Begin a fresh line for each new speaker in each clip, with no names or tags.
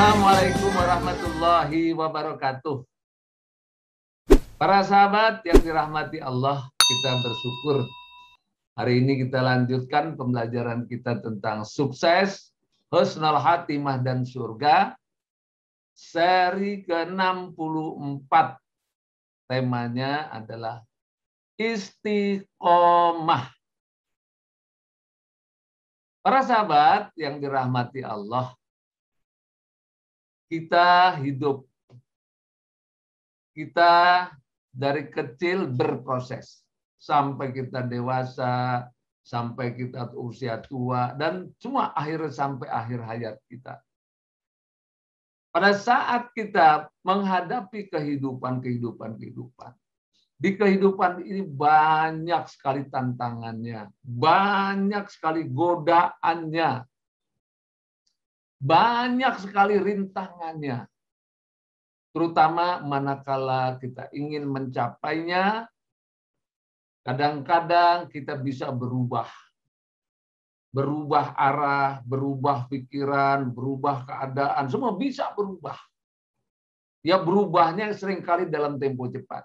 Assalamualaikum warahmatullahi wabarakatuh. Para sahabat yang dirahmati Allah, kita bersyukur hari ini kita lanjutkan pembelajaran kita tentang sukses, husnul khatimah dan surga, seri ke-64. Temanya adalah istiqomah. Para sahabat yang dirahmati Allah, kita hidup, kita dari kecil berproses sampai kita dewasa, sampai kita usia tua, dan semua akhirnya sampai akhir hayat kita. Pada saat kita menghadapi kehidupan, di kehidupan ini banyak sekali tantangannya, banyak sekali godaannya, banyak sekali rintangannya. Terutama manakala kita ingin mencapainya, kadang-kadang kita bisa berubah arah, berubah pikiran, berubah keadaan, semua bisa berubah. Ya berubahnya seringkali dalam tempo cepat.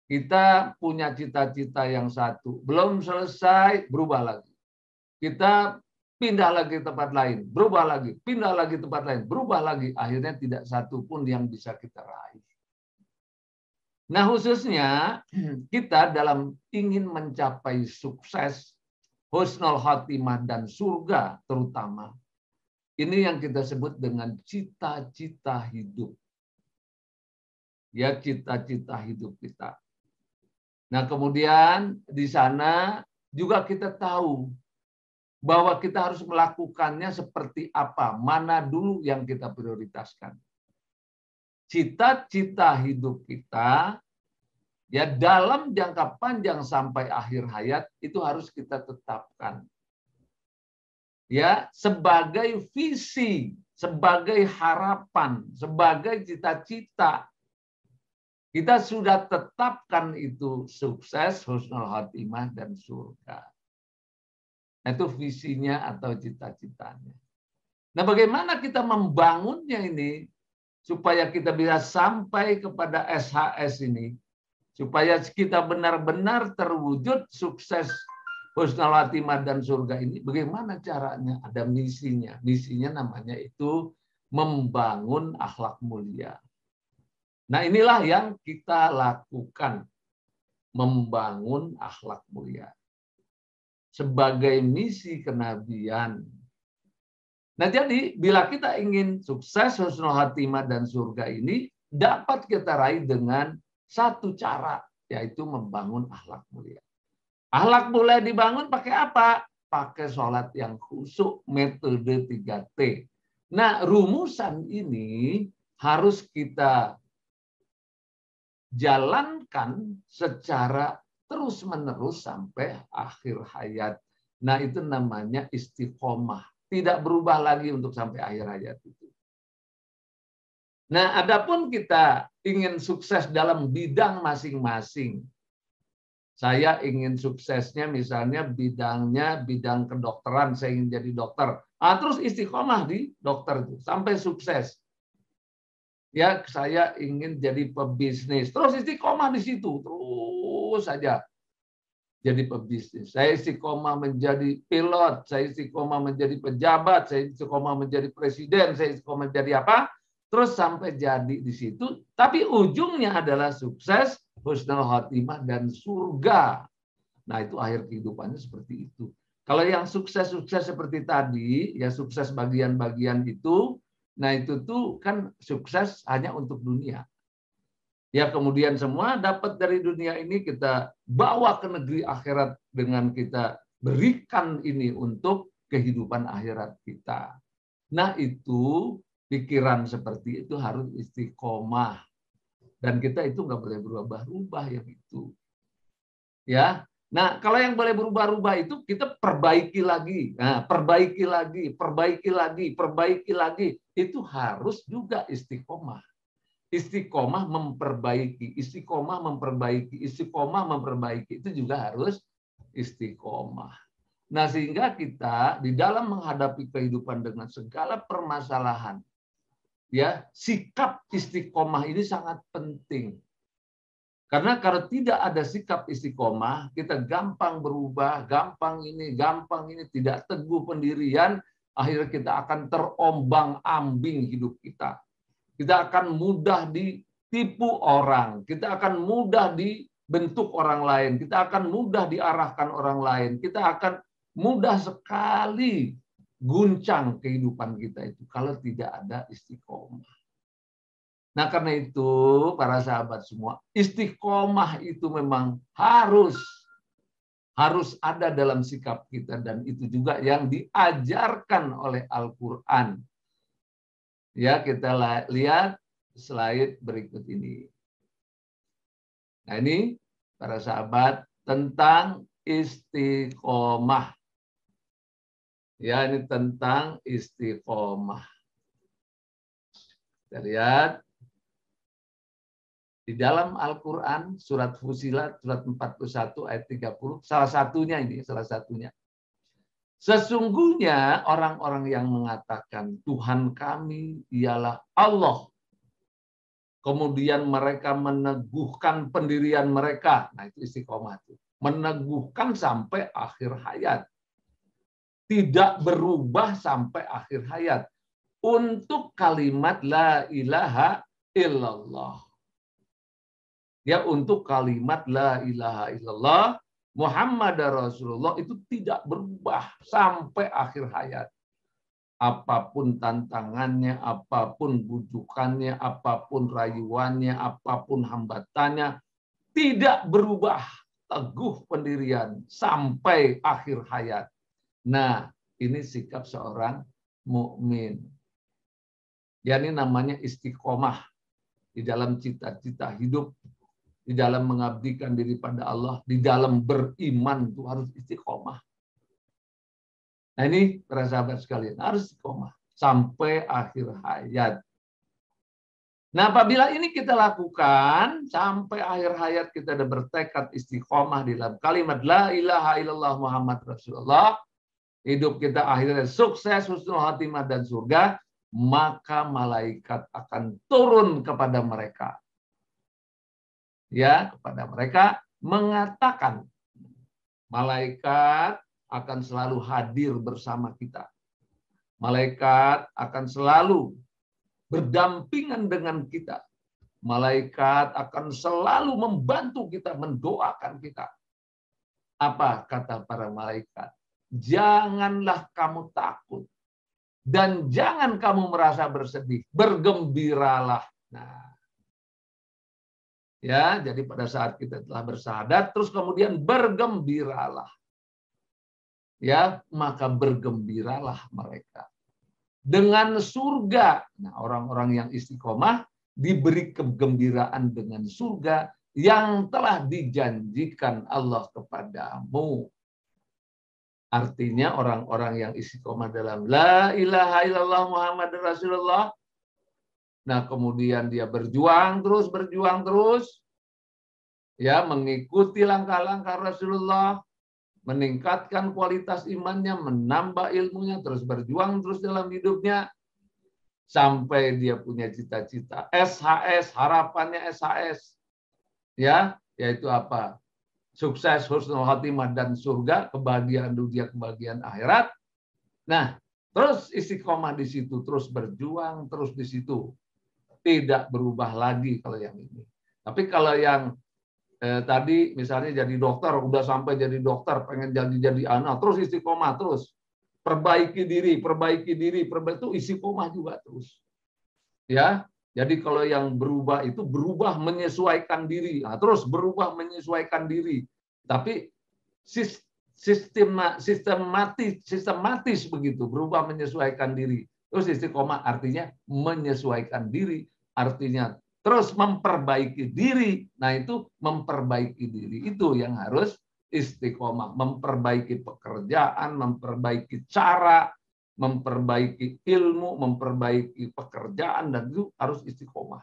Kita punya cita-cita yang satu, belum selesai, berubah lagi. Kita pindah lagi tempat lain, berubah lagi, pindah lagi tempat lain, berubah lagi. Akhirnya tidak satu pun yang bisa kita raih. Nah khususnya kita dalam ingin mencapai sukses, husnul khatimah dan surga terutama. Ini yang kita sebut dengan cita-cita hidup. Ya, cita-cita hidup kita. Nah kemudian di sana juga kita tahu bahwa kita harus melakukannya seperti apa, mana dulu yang kita prioritaskan. Cita-cita hidup kita ya dalam jangka panjang sampai akhir hayat itu harus kita tetapkan. Ya, sebagai visi, sebagai harapan, sebagai cita-cita. Kita sudah tetapkan itu sukses, husnul khatimah dan surga. Nah, itu visinya atau cita-citanya. Nah, bagaimana kita membangunnya ini supaya kita bisa sampai kepada SHS ini, supaya kita benar-benar terwujud sukses, husnul khatimah dan surga ini. Bagaimana caranya? Ada misinya. Misinya namanya itu membangun akhlak mulia. Nah, inilah yang kita lakukan, membangun akhlak mulia sebagai misi kenabian. Nah, jadi bila kita ingin sukses, husnul khatimah dan surga ini dapat kita raih dengan satu cara, yaitu membangun akhlak mulia. Akhlak mulia dibangun pakai apa? Pakai sholat yang khusyuk, metode 3T. Nah, rumusan ini harus kita jalankan secara terus-menerus sampai akhir hayat. Nah, itu namanya istiqomah. Tidak berubah lagi untuk sampai akhir hayat itu. Nah, adapun kita ingin sukses dalam bidang masing-masing. Saya ingin suksesnya misalnya bidang kedokteran, saya ingin jadi dokter. Terus istiqomah di dokter itu sampai sukses. Ya, saya ingin jadi pebisnis. Terus istiqomah di situ, terus saja jadi pebisnis. Saya istiqomah menjadi pilot, saya istiqomah menjadi pejabat, saya istiqomah menjadi presiden, saya istiqomah menjadi apa? Terus sampai jadi di situ, tapi ujungnya adalah sukses, husnul khatimah dan surga. Nah, itu akhir kehidupannya seperti itu. Kalau yang sukses-sukses seperti tadi, ya sukses bagian-bagian itu, nah itu tuh kan sukses hanya untuk dunia. Ya kemudian semua dapat dari dunia ini kita bawa ke negeri akhirat dengan kita berikan ini untuk kehidupan akhirat kita. Nah itu pikiran seperti itu harus istiqomah. Dan kita itu nggak boleh berubah-ubah yang itu. Ya, nah kalau yang boleh berubah-ubah itu kita perbaiki lagi. Nah, perbaiki lagi. Itu harus juga istiqomah. Istiqomah memperbaiki. Itu juga harus istiqomah. Nah, sehingga kita di dalam menghadapi kehidupan dengan segala permasalahan, ya, sikap istiqomah ini sangat penting. Karena kalau tidak ada sikap istiqomah, kita gampang berubah, gampang ini, tidak teguh pendirian, akhirnya kita akan terombang-ambing hidup kita. Kita akan mudah ditipu orang, kita akan mudah dibentuk orang lain, kita akan mudah diarahkan orang lain, kita akan mudah sekali guncang kehidupan kita itu kalau tidak ada istiqomah. Nah, karena itu para sahabat semua, istiqomah itu memang harus ada dalam sikap kita, dan itu juga yang diajarkan oleh Al-Qur'an. Ya, kita lihat slide berikut ini. Nah, ini para sahabat tentang istiqomah. Ya, ini tentang istiqomah. Kita lihat di dalam Al-Quran, surat Fusilat, surat 41 ayat 30, salah satunya. Sesungguhnya orang-orang yang mengatakan Tuhan kami ialah Allah. Kemudian mereka meneguhkan pendirian mereka. Nah, itu istiqomah itu. Meneguhkan sampai akhir hayat. Tidak berubah sampai akhir hayat. Untuk kalimat la ilaha illallah. Ya, untuk kalimat la ilaha illallah Muhammad Rasulullah itu tidak berubah sampai akhir hayat. Apapun tantangannya, apapun bujukannya, apapun rayuannya, apapun hambatannya, tidak berubah, teguh pendirian sampai akhir hayat. Nah, ini sikap seorang mukmin. Ya, ini namanya istiqomah di dalam cita-cita hidup, di dalam mengabdikan diri pada Allah, di dalam beriman itu harus istiqomah. Nah, ini para sahabat sekalian, harus istiqomah sampai akhir hayat. Nah, apabila ini kita lakukan sampai akhir hayat, kita ada bertekad istiqomah di dalam kalimat la ilaha illallah Muhammad Rasulullah, hidup kita akhirnya sukses, husnul khatimah dan surga, maka malaikat akan turun kepada mereka. Ya, kepada mereka mengatakan, malaikat akan selalu hadir bersama kita. Malaikat akan selalu berdampingan dengan kita. Malaikat akan selalu membantu kita, mendoakan kita. Apa kata para malaikat? Janganlah kamu takut dan jangan kamu merasa bersedih, bergembiralah. Nah, ya, jadi pada saat kita telah bersyahadat, terus kemudian bergembiralah. Ya, maka bergembiralah mereka dengan surga. Nah, orang-orang yang istiqomah diberi kegembiraan dengan surga yang telah dijanjikan Allah kepadamu. Artinya orang-orang yang istiqomah dalam la ilaha illallah Muhammad Rasulullah, nah kemudian dia berjuang terus, ya, mengikuti langkah-langkah Rasulullah, meningkatkan kualitas imannya, menambah ilmunya, terus berjuang terus dalam hidupnya, sampai dia punya cita-cita SHS, harapannya SHS, ya, yaitu apa? Sukses, husnul khatimah dan surga, kebahagiaan dunia, kebahagiaan akhirat. Nah, terus istiqomah di situ, terus berjuang terus di situ, tidak berubah lagi kalau yang ini. Tapi kalau yang tadi misalnya jadi dokter, udah sampai jadi dokter, pengen jadi anak, terus istiqomah terus, perbaiki diri, itu istiqomah juga terus. Ya, jadi kalau yang berubah itu berubah menyesuaikan diri, nah, terus berubah menyesuaikan diri, tapi sistematis begitu, berubah menyesuaikan diri. Terus istiqomah artinya menyesuaikan diri, artinya terus memperbaiki diri. Nah, itu memperbaiki diri itu yang harus istiqomah, memperbaiki pekerjaan, memperbaiki cara, memperbaiki ilmu, memperbaiki pekerjaan, dan itu harus istiqomah.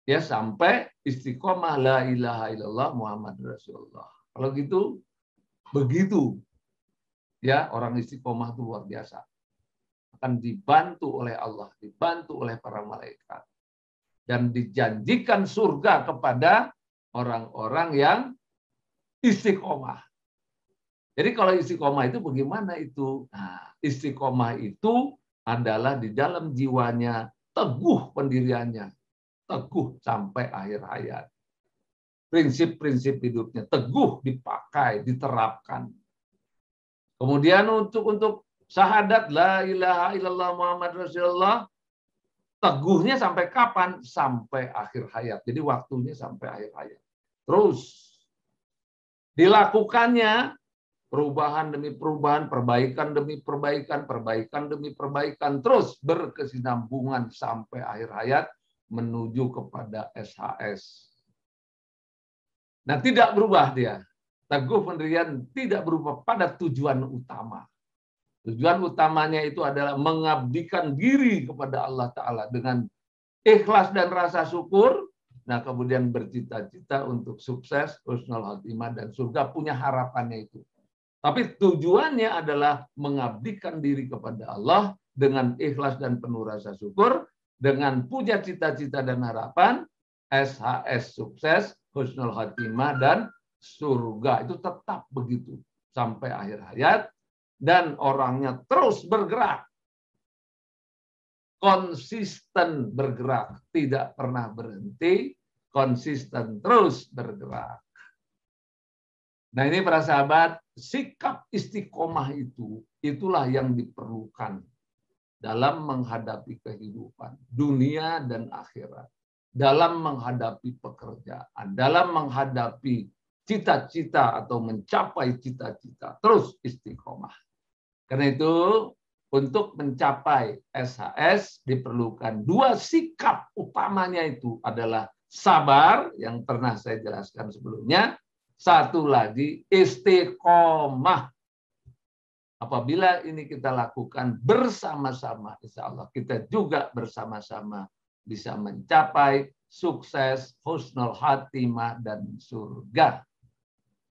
Ya, sampai istiqomah la ilaha illallah Muhammad Rasulullah. Kalau gitu, begitu. Ya, orang istiqomah itu luar biasa. akan dibantu oleh Allah, dibantu oleh para malaikat. Dan dijanjikan surga kepada orang-orang yang istiqomah. Jadi kalau istiqomah itu bagaimana itu? Nah, istiqomah itu adalah di dalam jiwanya teguh pendiriannya, teguh sampai akhir hayat. Prinsip-prinsip hidupnya teguh dipakai, diterapkan. Kemudian untuk syahadat la ilaha illallah Muhammad Rasulullah, teguhnya sampai kapan? Sampai akhir hayat. Jadi waktunya sampai akhir hayat. Terus dilakukannya perubahan demi perubahan, perbaikan demi perbaikan, perbaikan demi perbaikan, terus berkesinambungan sampai akhir hayat menuju kepada SHS. Nah, tidak berubah dia. Teguh pendirian tidak berubah pada tujuan utama. Tujuan utamanya itu adalah mengabdikan diri kepada Allah Ta'ala dengan ikhlas dan rasa syukur. Nah, kemudian bercita-cita untuk sukses, husnul khotimah, dan surga, punya harapannya itu. Tapi tujuannya adalah mengabdikan diri kepada Allah dengan ikhlas dan penuh rasa syukur, dengan punya cita-cita dan harapan, SHS sukses, husnul khotimah, dan surga. Itu tetap begitu sampai akhir hayat. Dan orangnya terus bergerak. Konsisten bergerak. Tidak pernah berhenti. Konsisten terus bergerak. Nah ini para sahabat, sikap istiqomah itu, itulah yang diperlukan dalam menghadapi kehidupan dunia dan akhirat, dalam menghadapi pekerjaan, dalam menghadapi cita-cita atau mencapai cita-cita, terus istiqomah. Karena itu untuk mencapai SHS diperlukan dua sikap utamanya, itu adalah sabar yang pernah saya jelaskan sebelumnya. Satu lagi istiqomah. Apabila ini kita lakukan bersama-sama, insya Allah kita juga bersama-sama bisa mencapai sukses, husnul khatimah, dan surga.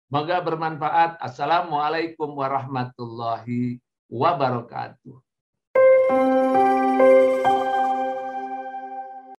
Semoga bermanfaat. Assalamualaikum warahmatullahi wabarakatuh.